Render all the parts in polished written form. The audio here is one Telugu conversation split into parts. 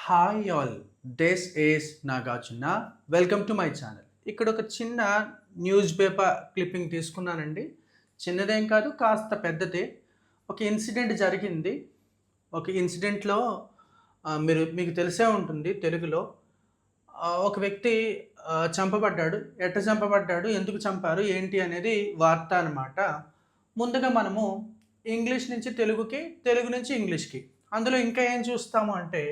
Hi all, this is Nagarjuna. Welcome to my channel. ఇక్కడ ఒక చిన్న న్యూస్ పేపర్ క్లిప్పింగ్ తీసుకున్నానండి. చిన్నదేం కాదు, కాస్త పెద్దదే. ఒక ఇన్సిడెంట్ జరిగింది. ఒక ఇన్సిడెంట్లో మీకు తెలిసే ఉంటుంది తెలుగులో. ఒక వ్యక్తి చంపబడ్డాడు. ఎట్ట చంపబడ్డాడు, ఎందుకు చంపారు, ఏంటి అనేది వార్త అనమాట. ముందుగా మనము ఇంగ్లీష్ నుంచి తెలుగుకి, తెలుగు నుంచి ఇంగ్లీష్కి, అందులో ఇంకా ఏం చూస్తాము అంటే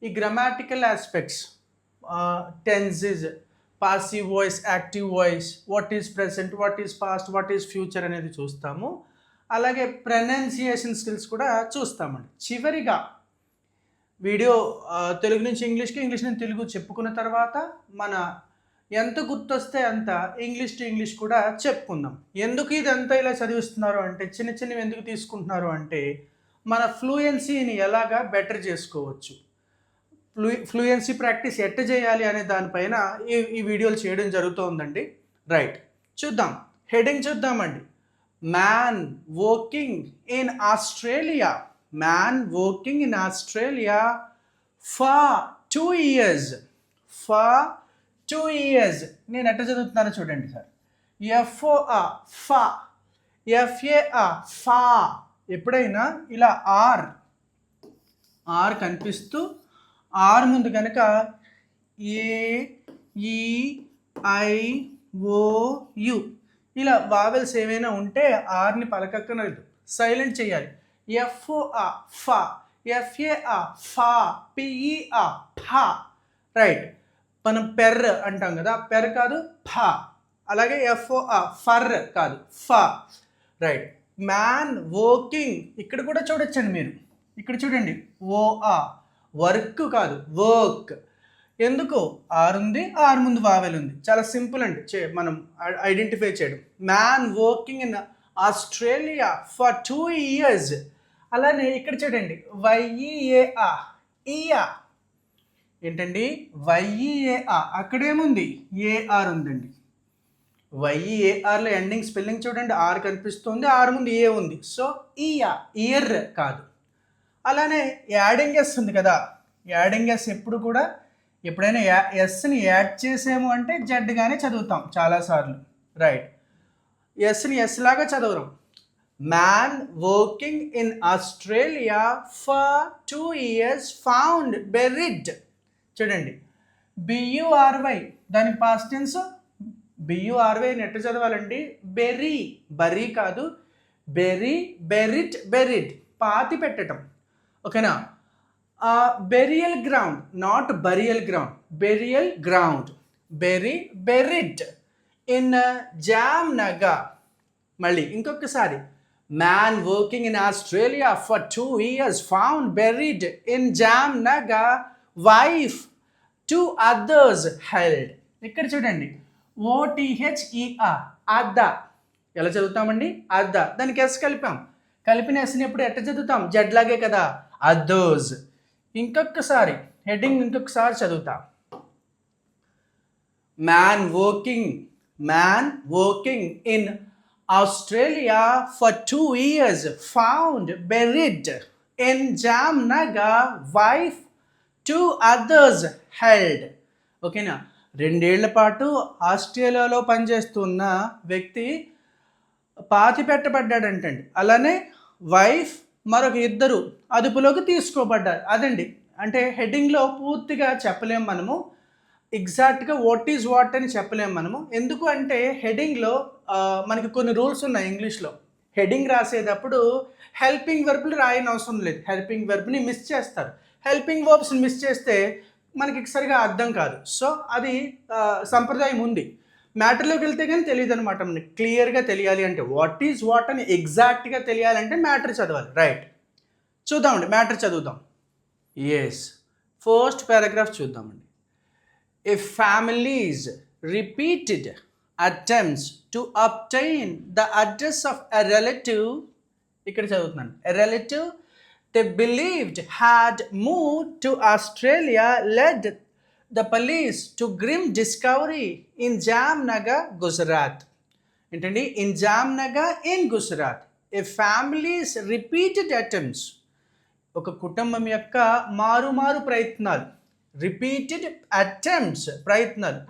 ఈ grammatical aspects, tenses, passive voice, active voice, what is present, what is past, what is future అనేది చూస్తాము. అలాగే ప్రొనౌన్సియేషన్ స్కిల్స్ కూడా చూస్తామండి. చివరిగా వీడియో తెలుగు నుంచి ఇంగ్లీష్కి, ఇంగ్లీష్ నుంచి తెలుగు చెప్పుకున్న తర్వాత మన ఎంత గుర్తొస్తే అంత ఇంగ్లీష్ టు ఇంగ్లీష్ కూడా చెప్పుకుందాం. ఎందుకు ఇదంతా ఇలా చదివిస్తున్నారు అంటే, చిన్న చిన్నవి ఎందుకు తీసుకుంటున్నారు అంటే మన ఫ్లూయెన్సీని ఎలాగా బెటర్ చేసుకోవచ్చు, ఫ్లూయెన్సీ ప్రాక్టీస్ ఎట్ట చేయాలి అనే దానిపైన ఈ వీడియోలు చేయడం జరుగుతుందండి. రైట్, చూద్దాం. హెడింగ్ చూద్దామండి. Man working in Australia. Man working in Australia for 2 years. For 2 years. నేను ఎట్ట చదువుతున్నానో చూడండి సార్. ఎఫ్ఓఆ ఫా, ఎఫ్ఏఆ ఫా. ఎప్పుడైనా ఇలా ఆర్ కనిపిస్తూ ఆర్ ముందు కనుక ఏఈఐఓయు ఇలా వావెల్స్ ఏమైనా ఉంటే ఆర్ని పలకక్కనలేదు, సైలెంట్ చేయాలి. ఎఫ్ఓఆ ఫా, ఎఫ్ఏఆ ఫా, పిఈఆ ఫా. రైట్, మనం పెర్ అంటాం కదా, పెర్ కాదు ఫా. అలాగే ఎఫ్ఓఆ ఫర్ కాదు ఫా. Right, man working. ఇక్కడ కూడా చూడొచ్చండి మీరు. ఇక్కడ చూడండి, ఓఆ, వర్క్ కాదు వర్క్. ఎందుకు ఆర్ ఉంది, ఆర్ ముందు వావెల్ ఉంది. చాలా సింపుల్ అండి మనం ఐడెంటిఫై చేయడం. Man working in Australia for 2 years. అలానే ఇక్కడ చూడండి, వైఈఏఆ, ఈయా. ఏంటండి వైఈఏఆ, అక్కడేముంది ఏఆర్ ఉందండి. వైఈఏఆర్లో ఎండింగ్ స్పెల్లింగ్ చూడండి, ఆర్ కనిపిస్తుంది, ఆర్ ముందు ఏ ఉంది. సో ఈయా, ఇయర్ కాదు. అలానే యాడింగ్ ఎస్ ఉంది కదా, యాడింగ్ ఎస్ ఎప్పుడు కూడా ఎప్పుడైనా ఎస్ని యాడ్ చేసాము అంటే జడ్గానే చదువుతాం చాలాసార్లు. రైట్, ఎస్ని ఎస్ లాగా చదవడం. Man working in Australia for 2 years found buried. చూడండి, బియుఆర్వై, దాని పాస్ట్ టెన్స్ బియుఆర్వై ఎట్లా చదవాలండి? బెరీ, బరీ కాదు, బెరీ, బెరిట్, బెరిడ్, పాతి పెట్టడం. ఓకేనా? Burial ground, not burial ground, burial ground. Bury, buried in Jamnagar. మళ్ళీ ఇంకొకసారి, man working in Australia for 2 years found buried in Jamnagar, wife 2 others held. ఇక్కడ చూడండి, ఓటీహెచ్ఈఆర్, అద్ద. ఎలా చదువుతామండి? అద్ద. దానికి ఎస్ కలిపాం. కలిపిన ఎస్ని ఎప్పుడు ఎట్ట చదువుతాం? జడ్ లాగే కదా, అదర్స్. ఇంకొకసారి హెడ్డింగ్ ఇంకొకసారి చదువుతా. Man working in Australia for 2 years found buried in Jamnagar, wife 2 others held. ఓకేనా? 2 ఏళ్ల పాటు ఆస్ట్రేలియాలో పనిచేస్తున్న వ్యక్తి పాతి పెట్టబడ్డాడంటండి. అలానే వైఫ్ మరొక 2 అదుపులోకి తీసుకోబడ్డారు. అదండి, అంటే హెడ్డింగ్లో పూర్తిగా చెప్పలేము మనము, ఎగ్జాక్ట్గా వాట్ ఈజ్ వాట్ అని చెప్పలేము మనము. ఎందుకు అంటే హెడ్డింగ్లో మనకి కొన్ని రూల్స్ ఉన్నాయి ఇంగ్లీష్లో. హెడ్డింగ్ రాసేటప్పుడు హెల్పింగ్ వెర్బ్లు రాయని అవసరం లేదు, హెల్పింగ్ వెర్బ్ని మిస్ చేస్తారు. హెల్పింగ్ వర్బ్స్ని మిస్ చేస్తే మనకి సరిగా అర్థం కాదు. సో అది సంప్రదాయం ఉంది. మ్యాటర్లోకి వెళ్తే కానీ తెలియదు అనమాట. మనకి క్లియర్గా తెలియాలి అంటే, వాట్ ఈజ్ వాట్ అని ఎగ్జాక్ట్గా తెలియాలంటే మ్యాటర్ చదవాలి. రైట్, చూద్దామండి, మ్యాటర్ చదువుదాం. ఎస్, ఫస్ట్ పారాగ్రాఫ్ చూద్దామండి. A families repeated attempts to obtain the address of a relative. ఇక్కడ చదువుతున్నాను, a relative they believed had moved to Australia led the police to grim discovery in Jamnagar, Gujarat. ఏంటండి? In Jamnagar in Gujarat. A families repeated attempts. ఒక కుటుంబం యొక్క మారు ప్రయత్నాలు, రిపీటెడ్ అటెంప్ట్స్, ప్రయత్నాలు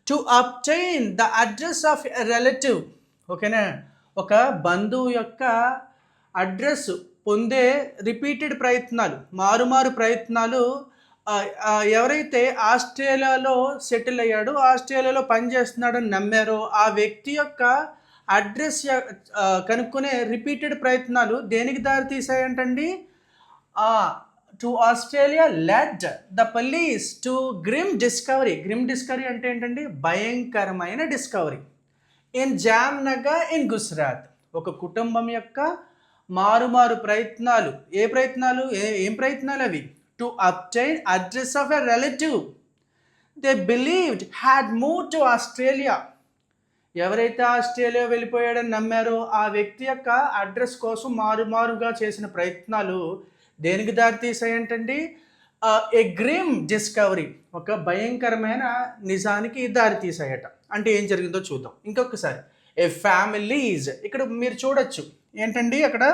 to obtain the address of a relative. ఓకేనా, ఒక బంధువు యొక్క అడ్రస్ పొందే రిపీటెడ్ ప్రయత్నాలు, మారు ప్రయత్నాలు. ఎవరైతే ఆస్ట్రేలియాలో సెటిల్ అయ్యాడో, ఆస్ట్రేలియాలో పనిచేస్తున్నాడని నమ్మారో ఆ వ్యక్తి యొక్క అడ్రస్ కనుక్కునే రిపీటెడ్ ప్రయత్నాలు దేనికి దారి తీసాయంటండి? To Australia led the police to grim discovery. Grim discovery అంటే ఏంటండి? భయంకరమైన discovery. In Jamnagar in Gujarat. ఒక కుటుంబం యొక్క మారు ప్రయత్నాలు. ఏం ప్రయత్నాలు అవి? To obtain address of a relative they believed had move to Australia. ఎవరైతే ఆస్ట్రేలియా వెళ్ళిపోయాడని నమ్మారో ఆ వ్యక్తి యొక్క అడ్రస్ కోసం మారుగా చేసిన ప్రయత్నాలు దేనికి దారితీసాయంటండి? ఏ గ్రిమ్ డిస్కవరీ, ఒక భయంకరమైన నిజానికి దారితీసాయట. అంటే ఏం జరిగిందో చూద్దాం ఇంకొకసారి. ఏ ఫ్యామిలీస్, ఇక్కడ మీరు చూడొచ్చు ఏంటండి అక్కడ?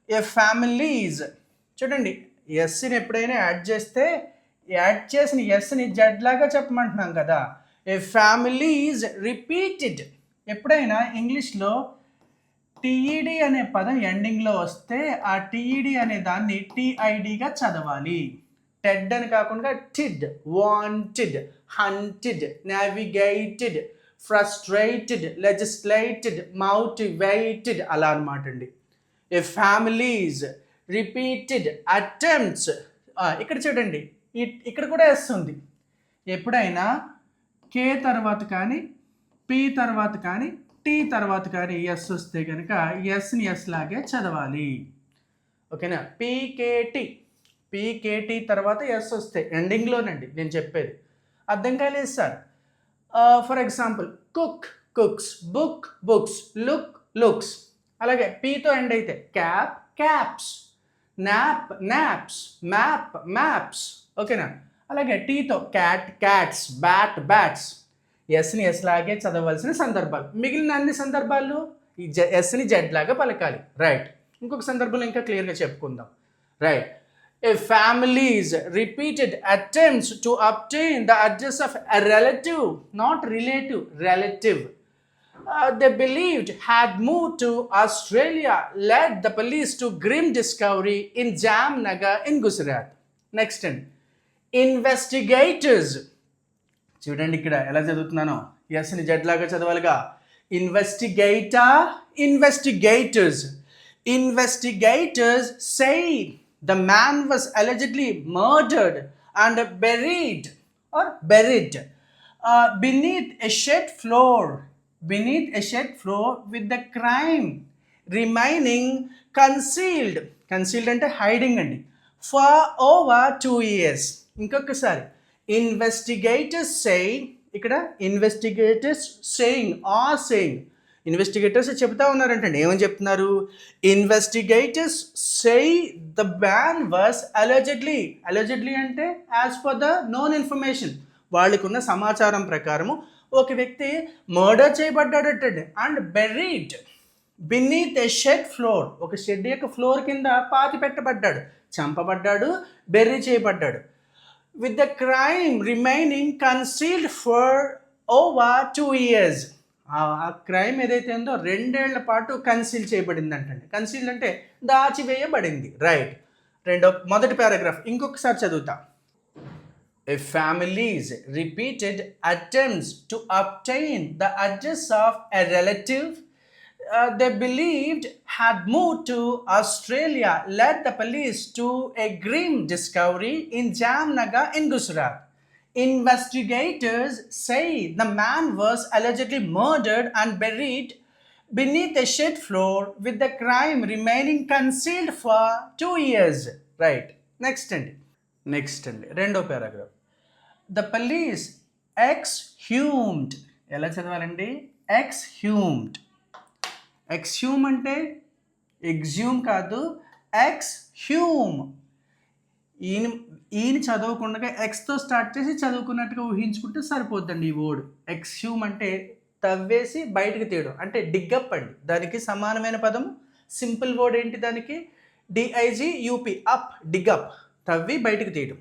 ఏ ఫ్యామిలీస్ చూడండి, ఎస్ని ఎప్పుడైనా యాడ్ చేస్తే యాడ్ చేసిన ఎస్ని జెడ్ లాగా చెప్పమంటున్నాం కదా. ఏ ఫ్యామిలీ ఈజ్ రిపీటెడ్. ఎప్పుడైనా ఇంగ్లీష్లో టీఈడి అనే పదం ఎండింగ్లో వస్తే ఆ టీఈడి అనే దాన్ని టీఐడిగా చదవాలి. టెడ్ అని కాకుండా టిడ్, wanted, hunted, navigated, frustrated, legislated, motivated, అలా అనమాట అండి. A families repeated attempts. ఇక్కడ చూడండి, ఇక్కడ కూడా ఎస్ ఉంది. ఎప్పుడైనా కే తర్వాత కానీ, పి తర్వాత కానీ, టీ తర్వాత కానీ ఎస్ వస్తే కనుక ఎస్ని ఎస్ లాగే చదవాలి. ఓకేనా? పీకేటీ తర్వాత ఎస్ వస్తే ఎండింగ్లోనండి నేను చెప్పేది. అర్థం కాలేదు sir. For example cooks, books, looks. అలాగే పీతో ఎండ్ అయితే క్యాప్స్, నాప్స్, మ్యాప్స్. ఓకేనా? అలాగే టీతో క్యాట్స్, బ్యాట్స్. ఎస్ని ఎస్ లాగే చదవలసిన సందర్భాలు. మిగిలిన అన్ని సందర్భాల్లో ఈ ఎస్ని జెడ్ లాగా పలకాలి. రైట్. ఇంకొక సందర్భంలో ఇంకా క్లియర్గా చెప్పుకుందాం. Right. A families repeated attempts to obtain the address of a relative, not relative they believed had moved to Australia led the police to grim discovery in Jamnagar in Gujarat. Next one, investigators. చూడండి ఇక్కడ ఎలా చదువుతున్నానో, ఎస్ని జెడ్ లాగా చదవాలిగా. Investigators say the man was allegedly murdered and buried beneath a shed floor with the crime remaining concealed అంటే హైడింగ్ అండి, for over 2 years. ఇంకొకసారి, ఇన్వెస్టిగేటర్స్ చెప్తా ఉన్నారంటండి. ఏమని చెప్తున్నారు? Investigators say the man was allegedly అంటే as per the known information, వాళ్ళకున్న సమాచారం ప్రకారము ఒక వ్యక్తి మర్డర్ చేయబడ్డాడటండి. And buried beneath a shed floor, ఒక షెడ్ యొక్క ఫ్లోర్ కింద పాతి పెట్టబడ్డాడు, చంపబడ్డాడు, బెర్రీ చేయబడ్డాడు. With the crime remaining concealed for over 2 years. ఆ క్రైమ్ ఏదైతే ఉందో 2 ఏళ్ల పాటు కన్సీల్ చేయబడింది అంటండి. కన్సీల్ అంటే దాచివేయబడింది. రైట్. మొదటి పారాగ్రాఫ్ ఇంకొకసారి చదువుతా. A family's repeated attempts to obtain the address of a relative they believed had moved to Australia led the police to a grim discovery in Jamnagar in Gujarat. Investigators say the man was allegedly murdered and buried beneath a shed floor with the crime remaining concealed for 2 years. Right. Next అండి రెండో పారాగ్రాఫ్. The police ఎక్స్హ్యూమ్డ్. ఎలా చదవాలండి? ఎక్స్హ్యూమ్ అంటే ఎగ్జ్యూమ్ కాదు, ఎక్స్హ్యూమ్. ఈయన చదవకుండా ఎక్స్తో స్టార్ట్ చేసి చదువుకున్నట్టుగా ఊహించుకుంటే సరిపోద్దండి ఈ వర్డ్. ఎక్స్హ్యూమ్ అంటే తవ్వేసి బయటకు తీయడం, అంటే డిగ్గప్ అండి. దానికి సమానమైన పదం సింపుల్ వర్డ్ ఏంటి? దానికి DIGUP అప్, డిగ్ అప్, తవ్వి బయటకు తీయడం.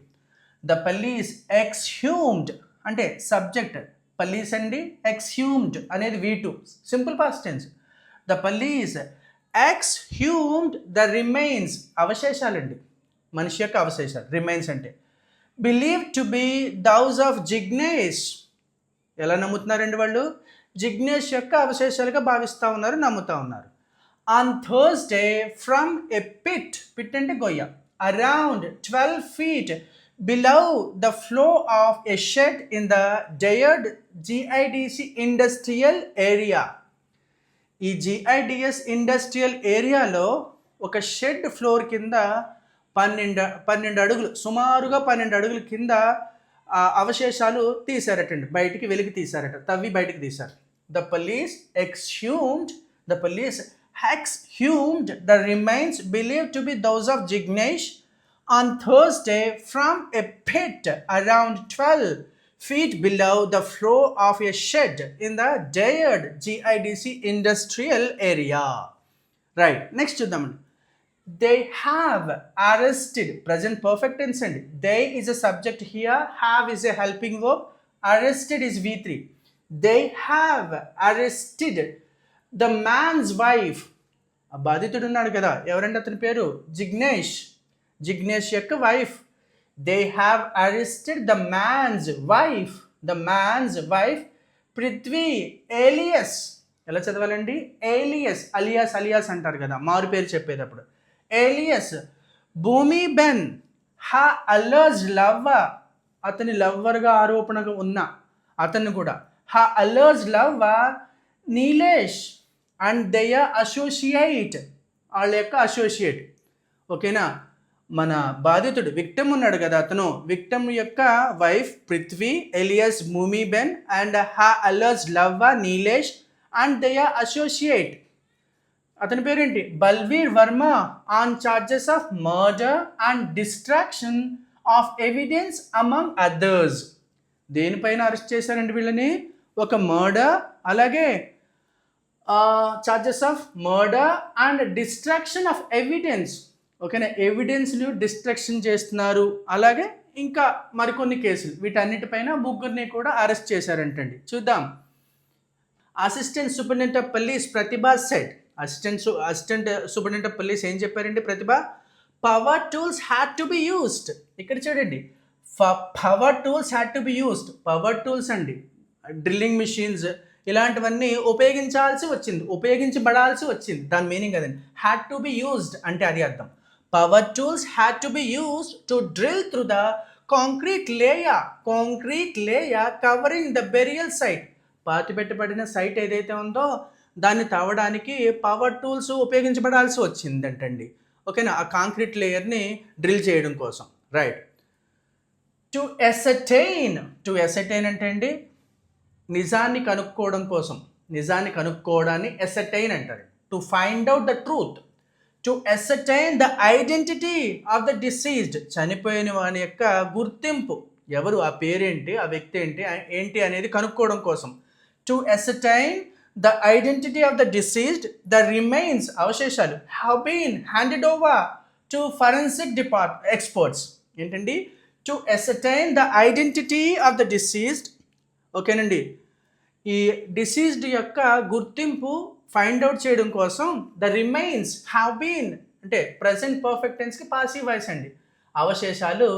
ద police exhumed అంటే సబ్జెక్ట్, police అండి, exhumed అనేది V2, simple past tense. The police exhumed the remains, అవశేషాలండి, మనిషి యొక్క అవశేషాలు, రిమైన్స్ అంటే. Believe to be those of Jignesh, ఎలా నమ్ముతున్నారండి వాళ్ళు? జిగ్నేష్ యొక్క అవశేషాలుగా భావిస్తూ ఉన్నారు, నమ్ముతూ ఉన్నారు. On Thursday from a pit, pit అంటే గొయ్య, around 12 feet below the floor of a shed in the Dared GIDC industrial area. ఈ GIDS ఇండస్ట్రియల్ ఏరియాలో ఒక షెడ్ ఫ్లోర్ కింద 12 అడుగులు, సుమారుగా 12 అడుగుల కింద అవశేషాలు తీశారటండి, బయటికి వెలికి తీశారట, తవ్వి బయటికి తీశారు. The police exhumed the remains believed to be those of Jignesh on Thursday from a pit around 12 feet below the floor of a shed in the Dayard GIDC industrial area. Right, next చూద్దామండి. They have arrested, present perfect tense అండి. They is a subject here, have is a helping verb, arrested is V3. They have arrested the man's wife. ఆ బాధితుడు ఉన్నాడు కదా, ఎవరండి అతని పేరు? జిగ్నేష్, జిగ్నేష్ యొక్క wife. They have arrested the man's wife Prithvi alias. ఎలా చదవాలండి? ఏలియస్, అలియాస్ అంటారు కదా మారు పేరు చెప్పేటప్పుడు. ఏలియస్ భూమిబెన్, హా అలర్జ్ లవ్వర్, అతని లవ్వర్గా ఆరోపణగా ఉన్న అతన్ని కూడా. Her alleged lover Nilesh and their associate, వాళ్ళ యొక్క అసోసియేట్. ఓకేనా? మన బాధితుడు విక్టమ్ ఉన్నాడు కదా, అతను విక్టమ్ యొక్క wife Prithvi alias Bhumiben and her alleged lover Nilesh and their associate, అతని పేరేంటి? Balvir Verma, on charges of murder and destruction of evidence among others. దేనిపైన అరెస్ట్ చేశారండి వీళ్ళని? ఒక మర్డర్, అలాగే charges of murder and destruction of evidence. ఓకేనా? ఎవిడెన్స్లు డిస్ట్రాక్షన్ చేస్తున్నారు, అలాగే ఇంకా మరికొన్ని కేసులు, వీటన్నిటిపైన ముగ్గురిని కూడా అరెస్ట్ చేశారంటండి. చూద్దాం. Assistant superintendent of police Pratibha said, assistant superintendent of police ఏం చెప్పారండి Pratibha? Power tools had to be used. ఇక్కడ చూడండి, power tools had to be used. Power tools అండి, డ్రిల్లింగ్ మిషన్స్ ఇలాంటివన్నీ ఉపయోగించబడాల్సి వచ్చింది, దాని మీనింగ్ అదండి. హ్యాడ్ టు బి యూస్డ్ అంటే అది అర్థం. Power tools had to be used to drill through the concrete layer covering the burial site. పాతిపెట్టబడిన సైట్ ఏదైతే ఉందో దాన్ని తవ్వడానికి పవర్ టూల్స్ ఉపయోగించబడాల్సి వచ్చిందంటండి. ఓకేనా? ఆ కాంక్రీట్ లేయర్ని డ్రిల్ చేయడం కోసం. రైట్. టు ఎసర్టైన్ అంటే అండి నిజాన్ని కనుక్కోవడం కోసం, నిజాన్ని కనుక్కోవడాన్ని ఎసర్టైన్ అంటారు. To find out the truth. To ascertain the identity of the diseased, చనిపోయిన వాని యొక్క గుర్తింపు, ఎవరు, ఆ పేరేంటి, ఆ వ్యక్తి ఏంటి అనేది కనుక్కోవడం కోసం. To ascertain the identity of the deceased, the remains అవశేషాలు have been handed over to forensic experts. ఏంటండి? To ascertain the identity of the deceased. ఓకేనండి, ఈ డిసీజ్డ్ యొక్క గుర్తింపు ఫైండ్ అవుట్ చేయడం కోసం ద రిమైన్స్ హ్యావ్ బీన్ అంటే ప్రజెంట్ పర్ఫెక్ట్ టెన్స్కి పాసివ్ వాయిస్ అండి. అవశేషాలు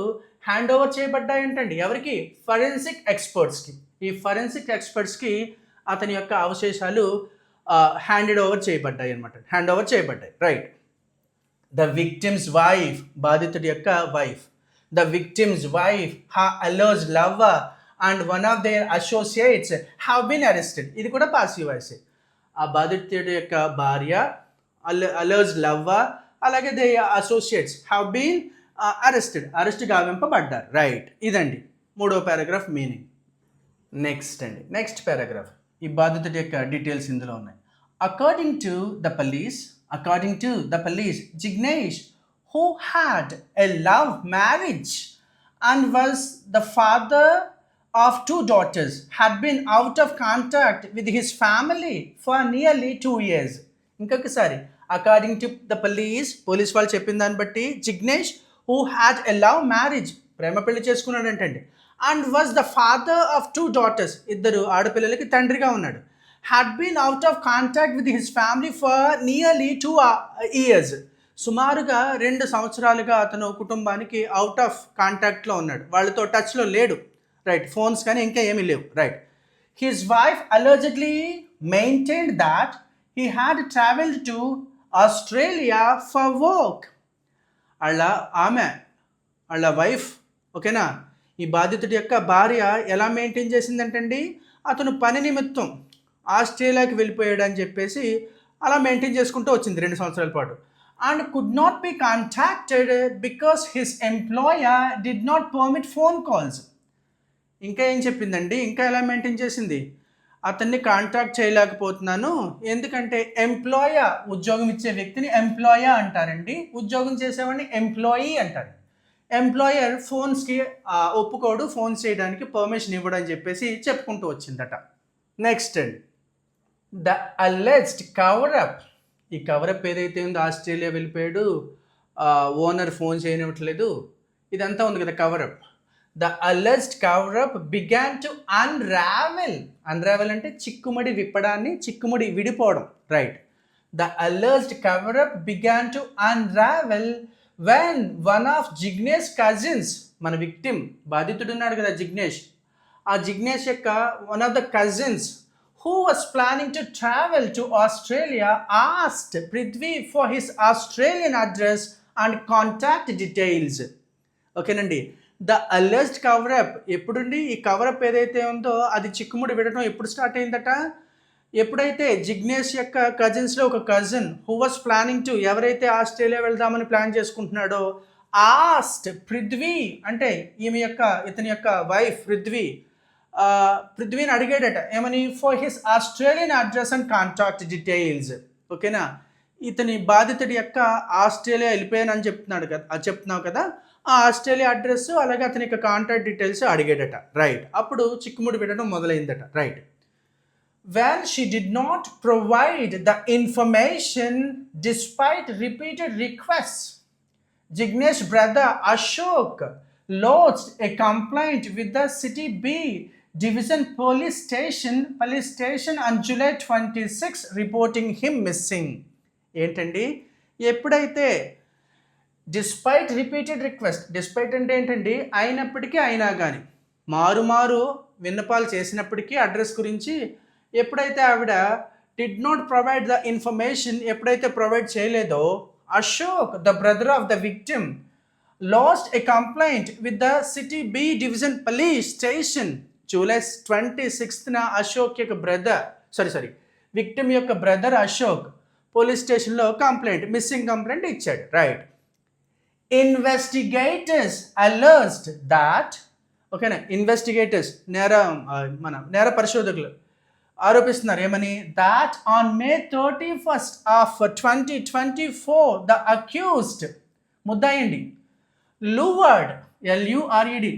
హ్యాండ్ ఓవర్ చేయబడ్డాయంటండి. ఎవరికి? ఫరెన్సిక్ ఎక్స్పర్ట్స్కి. ఈ ఫరెన్సిక్ ఎక్స్పర్ట్స్కి అతని యొక్క అవశేషాలు హ్యాండ్ ఓవర్ చేయబడ్డాయి అనమాట, హ్యాండ్ ఓవర్ చేయబడ్డాయి. రైట్. ద విక్టిమ్స్ వైఫ్, బాధితుడి యొక్క wife. The victim's wife, her alleged lover and one of their associates have been arrested. ఇది కూడా పాసివ్ వాయిస్. ఆ బాధితుడి యొక్క భార్య, అలర్జ్ లవ్వర్, అలాగే their associates have been arrest గావింపబడ్డారు. రైట్. ఇదండి 3వ పారాగ్రాఫ్ మీనింగ్. నెక్స్ట్ పారాగ్రాఫ్, ఈ బాధితుడి యొక్క డీటెయిల్స్ ఇందులో ఉన్నాయి. According to the police, Jignesh, who had a love marriage and was the father of 2 daughters, had been out of contact with his family for nearly 2 years. ఇంకొకసారి, అకార్డింగ్ టు ద పోలీస్ వాళ్ళు చెప్పిన దాన్ని బట్టి Jignesh who had a love marriage, ప్రేమ పెళ్లి చేసుకున్నాడంటండి, and was the father of 2 daughters, ఇద్దరు ఆడపిల్లలకి తండ్రిగా ఉన్నాడు. Had been out of contact with his family for nearly 2 years, సుమారుగా 2 సంవత్సరాలుగా అతను కుటుంబానికి అవుట్ ఆఫ్ కాంటాక్ట్లో ఉన్నాడు, వాళ్ళతో టచ్లో లేడు, రైట్, ఫోన్స్ కానీ ఇంకా ఏమీ లేవు, right. His wife అలెజెడ్లీ maintained that he had travelled to Australia for work. వాళ్ళ వైఫ్, ఓకేనా, ఈ బాధితుడి యొక్క భార్య ఎలా మెయింటైన్ చేసిందంటండి, అతను పని నిమిత్తం ఆస్ట్రేలియాకి వెళ్ళిపోయాడు అని చెప్పేసి అలా మెయింటైన్ చేసుకుంటూ వచ్చింది 2 సంవత్సరాల పాటు. And could not be contacted because his employer did not permit phone calls. ఇంకా ఏం చెప్పిందండి, ఇంకా ఎలా మెయింటైన్ చేసింది, అతన్ని కాంటాక్ట్ చేయలేకపోతున్నాను ఎందుకంటే ఎంప్లాయర్, ఉద్యోగం ఇచ్చే వ్యక్తిని ఎంప్లాయర్ అంటారండి, ఉద్యోగం చేసేవాడిని ఎంప్లాయీ అంటారు. ఎంప్లాయర్ ఫోన్స్కి ఒప్పుకోడు, ఫోన్స్ చేయడానికి పర్మిషన్ ఇవ్వడం అని చెప్పేసి చెప్పుకుంటూ వచ్చిందట. నెక్స్ట్ అండి, ద అలెజ్డ్ కవరప్. ఈ కవరప్ ఏదైతే ఉందో, ఆస్ట్రేలియా వెళ్ళిపోయాడు, ఓనర్ ఫోన్ చేయనివ్వట్లేదు, ఇదంతా ఉంది కదా cover up. The alleged cover up began to unravel అంటే చిక్కుముడి విప్పడాన్ని, చిక్కుముడి విడిపోవడం, right. The alleged cover up began to unravel when one of Jignesh cousins, మన విక్టిమ్ బాధితుడు ఉన్నాడు కదా జిగ్నేష్, ఆ జిగ్నేష్ యొక్క one of the cousins who was planning to travel to Australia asked Prithvi for his Australian address and contact details. ఓకేనండి, ద అలెజ్డ్ కవరప్ ఎప్పుడుండి, ఈ కవరప్ ఏదైతే ఉందో అది చిక్కుముడి విడటం ఎప్పుడు స్టార్ట్ అయిందట, ఎప్పుడైతే జిగ్నేష్ యొక్క కజిన్స్లో ఒక cousin who was planning to, ఎవరైతే ఆస్ట్రేలియా వెళ్దామని ప్లాన్ చేసుకుంటున్నాడో, ఆస్ట్ పృథ్వీ అంటే ఇతని యొక్క వైఫ్ పృథ్వీని అడిగాడట ఏమని, for his Australian address and contact details. ఓకేనా, ఇతని బాధితుడి యొక్క ఆస్ట్రేలియా వెళ్ళిపోయానని చెప్తున్నావు కదా, ఆ ఆస్ట్రేలియా అడ్రస్ అలాగే అతని యొక్క కాంటాక్ట్ డీటెయిల్స్ అడిగాడట, రైట్. అప్పుడు చిక్కుముడి పెట్టడం మొదలైందట, right. When she did not provide the information despite repeated requests, Jignesh's brother Ashok lodged a complaint with the City B Division Police Station on July 26, reporting him missing. ఏంటండి, ఎప్పుడైతే డిస్పైట్ రిపీటెడ్ రిక్వెస్ట్, డిస్పైట్ అంటే ఏంటండి, అయినప్పటికీ అయినా కానీ మారు విన్నపాలు చేసినప్పటికీ అడ్రస్ గురించి, ఎప్పుడైతే ఆవిడ did not provide the information, ఎప్పుడైతే ప్రొవైడ్ చేయలేదో, Ashok the brother of the victim lodged a complaint with the city B division police station. July 26న అశోక్ యొక్క విక్టిమ్ యొక్క బ్రదర్ అశోక్ పోలీస్ స్టేషన్లో మిస్సింగ్ కంప్లైంట్ ఇచ్చాడు, రైట్. ఇన్వెస్టిగేటర్స్ అలర్జ్డ్ దాట్, ఓకేనా, ఇన్వెస్టిగేటర్స్ నేర పరిశోధకులు ఆరోపిస్తున్నారు ఏమని, that on May 31st of 2024 the accused, ముద్దాయండి, లూవర్డ్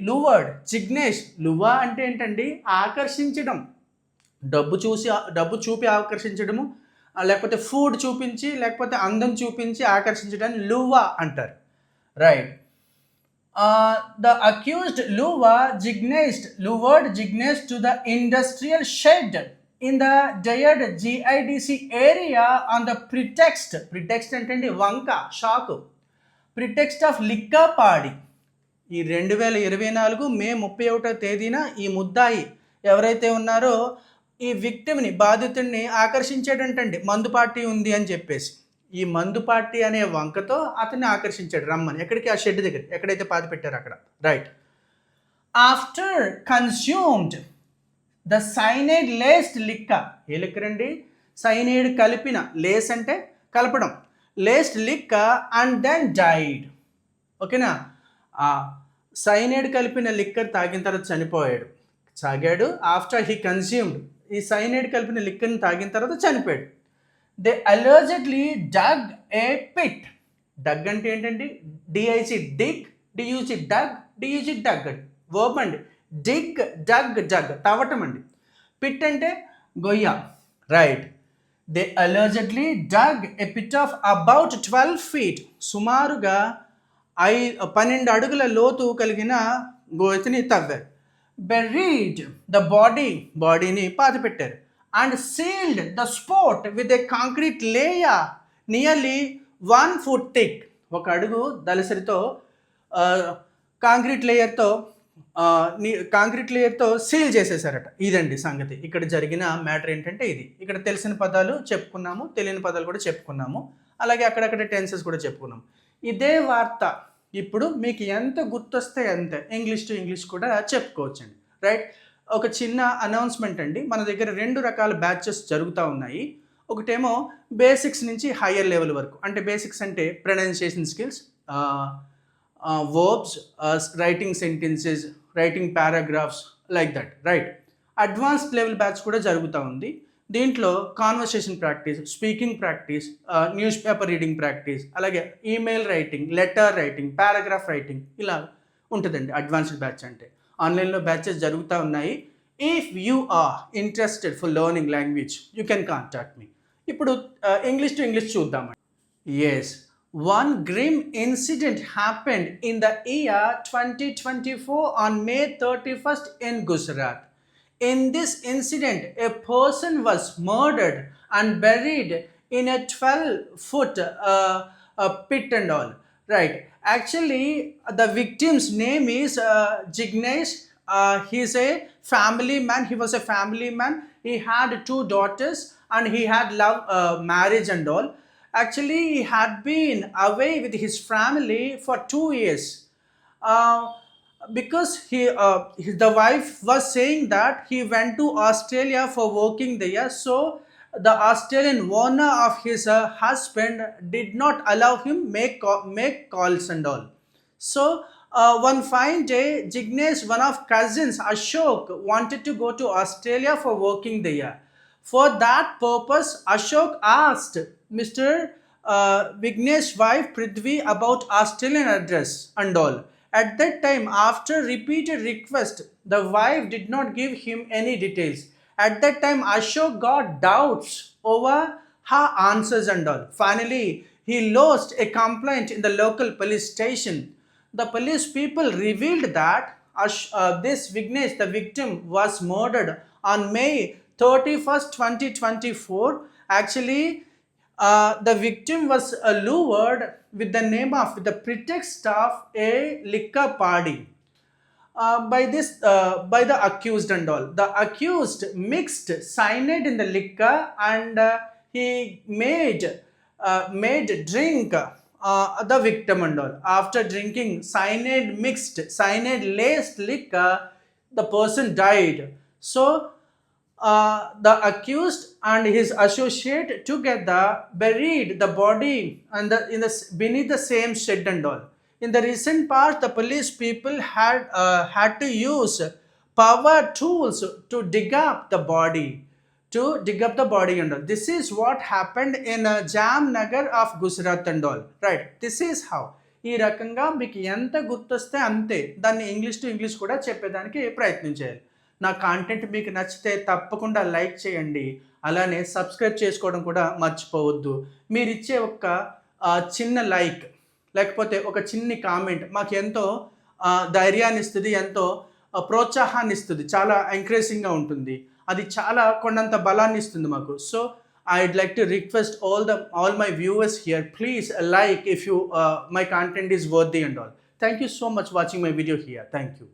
లూవర్డ్ జిగ్నేష్. లువా అంటే ఏంటండి, ఆకర్షించడం, డబ్బు చూపి ఆకర్షించడము, లేకపోతే ఫుడ్ చూపించి, లేకపోతే అందం చూపించి ఆకర్షించడాన్ని లువా అంటారు, right. The accused lured Jignesh to the industrial shed in the Dayad GIDC area on the pretext అంటే వంక, షాకు, pretext of liquor party. ఈ 2024 మే 31వ తేదీన ఈ ముద్దాయి ఎవరైతే ఉన్నారో ఈ విక్టిమ్ని, బాధితుడిని ఆకర్షించాడంటండి, మందు పార్టీ ఉంది అని చెప్పేసి. ఈ మందు పార్టీ అనే వంకతో అతన్ని ఆకర్షించాడు, రమ్మని. ఎక్కడికి, ఆ షెడ్ దగ్గర ఎక్కడైతే పాతి పెట్టారో అక్కడ, right. After consumed the cyanide laced liquor, a liquor అండి, సైనైడ్ కలిపిన, లేస్ అంటే కలపడం, laced liquor and then died. ఓకేనా, సైనైడ్ కలిపిన లిక్కర్ తాగిన తర్వాత తాగాడు. ఆఫ్టర్ హీ కన్స్యూమ్డ్, ఈ సైనైడ్ కలిపిన లిక్కర్ని తాగిన తర్వాత చనిపోయాడు. They allegedly dug a pit. Dug అంటే ఏంటండి, D I G dig, D U G dug, D U G dug, verb అండి. డిగ్, డగ్, జగ్ తవ్వటం అండి. పిట్ అంటే గొయ్య, right. They allegedly dug a pit of about 12 feet, సుమారుగా 12 అడుగుల లోతు కలిగిన గోతిని తవ్వారు. బెరీడ్ ద బాడీని పాతిపెట్టారు. And sealed the spot with a concrete layer nearly 1 foot thick, 1 అడుగు దళసరితో కాంక్రీట్ లేయర్తో సీల్ చేసేసారట. ఇదండి సంగతి. ఇక్కడ జరిగిన మ్యాటర్ ఏంటంటే ఇది. ఇక్కడ తెలిసిన పదాలు చెప్పుకున్నాము, తెలియని పదాలు కూడా చెప్పుకున్నాము, అలాగే అక్కడక్కడ టెన్సెస్ కూడా చెప్పుకున్నాము. ఇదే వార్త ఇప్పుడు మీకు ఎంత గుర్తొస్తే అంతే ఇంగ్లీష్ టు ఇంగ్లీష్ కూడా చెప్పుకోవచ్చండి. రైట్. ఒక చిన్న అనౌన్స్మెంట్ అండి. మన దగ్గర 2 రకాల బ్యాచెస్ జరుగుతూ ఉన్నాయి. ఒకటేమో బేసిక్స్ నుంచి హయ్యర్ లెవెల్ వరకు. అంటే బేసిక్స్ అంటే pronunciation skills, verbs, writing sentences, writing paragraphs, like that. Right. Advanced level batch కూడా జరుగుతూ ఉంది. దీంట్లో conversation practice, speaking practice, newspaper reading practice, అలాగే email writing, letter writing, paragraph writing, ఇలా ఉంటుందండి అడ్వాన్స్డ్ బ్యాచ్ అంటే. ఆన్లైన్లో బ్యాచెస్ జరుగుతూ ఉన్నాయి. If you are interested for learning language you can contact me. ఇప్పుడు ఇంగ్లీష్ టు ఇంగ్లీష్ చూద్దామండి. Yes, one grim incident happened in the year 2024 on May 31st in Gujarat. In this incident, a person was murdered and buried in a 12-foot pit and all. Right. Actually, the victim's name is Jignesh. He's a family man. He was a family man. He had 2 daughters and he had love marriage and all. Actually, he had been away with his family for 2 years. Because the wife was saying that he went to Australia for working there, so the Australian owner of his husband did not allow him make calls and all. So one fine day, Jignesh, one of cousins Ashok, wanted to go to Australia for working there. For that purpose, Ashok asked Mr. Vignesh's wife Prithvi about Australian address and all. At that time, after repeated request, the wife did not give him any details. At that time, Ashok got doubts over her answers and all. Finally, he lodged a complaint in the local police station. The police people revealed that this Vignesh, the victim, was murdered on May 31st, 2024. Actually, the victim was lured with the pretext of a liquor party by the accused and all. The accused mixed cyanide in the liquor and he made drink the victim and all. After drinking cyanide laced liquor, the person died. So the accused and his associate together buried the body and beneath the same shed and all. In the recent past, the police people had to use power tools to dig up the body and all. This is what happened in Jamnagar of Gujarat and all. Right. This is how. ఈ రకంగా మీకు ఎంత గుర్తొస్తే అంతే దాన్ని ఇంగ్లీష్ టు ఇంగ్లీష్ కూడా చెప్పేదానికి ప్రయత్నం చేయాలి. నా కాంటెంట్ మీకు నచ్చితే తప్పకుండా లైక్ చేయండి, అలానే సబ్స్క్రైబ్ చేసుకోవడం కూడా మర్చిపోవద్దు. మీరు ఇచ్చే ఒక చిన్న లైక్ లేకపోతే ఒక చిన్ని కామెంట్ మాకు ఎంతో ధైర్యాన్ని ఇస్తుంది, ఎంతో ప్రోత్సాహాన్ని ఇస్తుంది, చాలా ఎంకరేజింగ్గా ఉంటుంది. అది చాలా కొండంత బలాన్ని ఇస్తుంది మాకు. So I'd like to request all my viewers here, please like if you my content is worthy and all. Thank you so much watching my video here. Thank you.